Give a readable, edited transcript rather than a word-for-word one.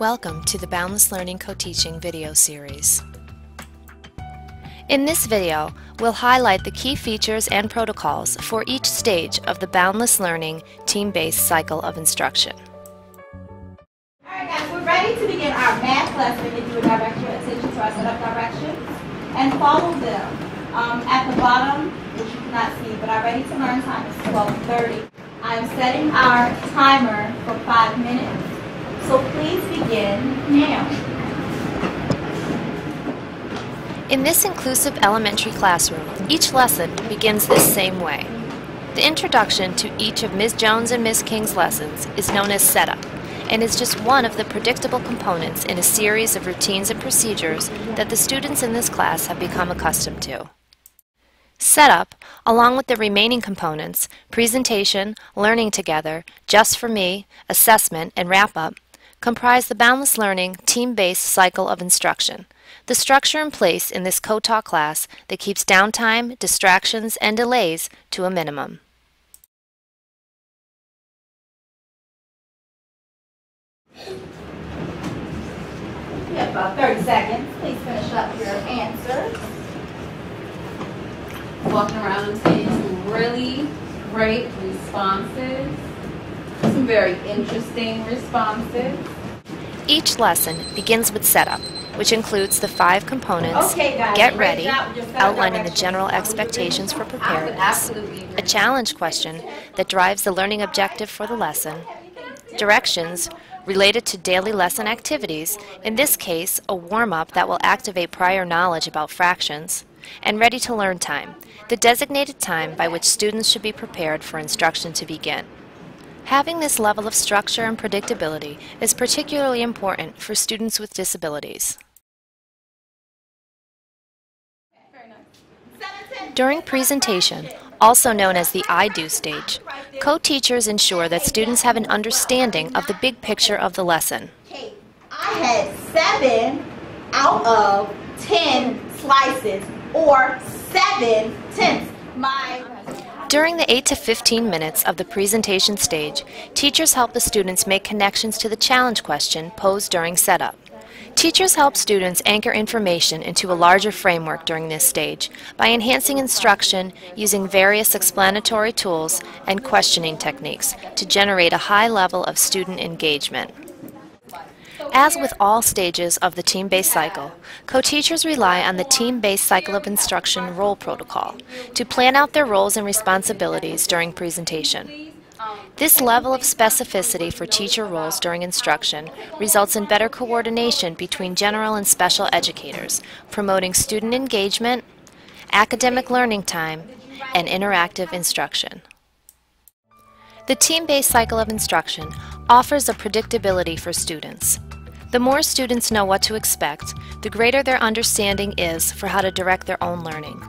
Welcome to the Boundless Learning Co-Teaching video series. In this video, we'll highlight the key features and protocols for each stage of the Boundless Learning team-based cycle of instruction. Alright guys, we're ready to begin our math lesson. If you would direct your attention to our setup directions and follow them. At the bottom, which you cannot see, but our ready to learn time is 12:30. I'm setting our timer for 5 minutes. So please begin now. In this inclusive elementary classroom, each lesson begins this same way. The introduction to each of Ms. Jones and Ms. King's lessons is known as setup, and is just one of the predictable components in a series of routines and procedures that the students in this class have become accustomed to. Setup, along with the remaining components, presentation, learning together, just for me, assessment, and wrap-up, comprise the Boundless Learning team-based cycle of instruction, the structure in place in this co-taught class that keeps downtime, distractions, and delays to a minimum. You have about 30 seconds. Please finish up your answers. Walking around and seeing some really great responses, some very interesting responses. Each lesson begins with setup, which includes the 5 components: get ready, outlining the general expectations for preparedness, a challenge question that drives the learning objective for the lesson, directions related to daily lesson activities, in this case a warm-up that will activate prior knowledge about fractions, and ready to learn time, the designated time by which students should be prepared for instruction to begin. Having this level of structure and predictability is particularly important for students with disabilities. During presentation, also known as the I do stage, co-teachers ensure that students have an understanding of the big picture of the lesson. I had 7 out of 10 slices, or 7/10. During the 8 to 15 minutes of the presentation stage, teachers help the students make connections to the challenge question posed during setup. Teachers help students anchor information into a larger framework during this stage by enhancing instruction using various explanatory tools and questioning techniques to generate a high level of student engagement. As with all stages of the team-based cycle, co-teachers rely on the team-based cycle of instruction role protocol to plan out their roles and responsibilities during presentation. This level of specificity for teacher roles during instruction results in better coordination between general and special educators, promoting student engagement, academic learning time, and interactive instruction. The team-based cycle of instruction offers a predictability for students. The more students know what to expect, the greater their understanding is for how to direct their own learning.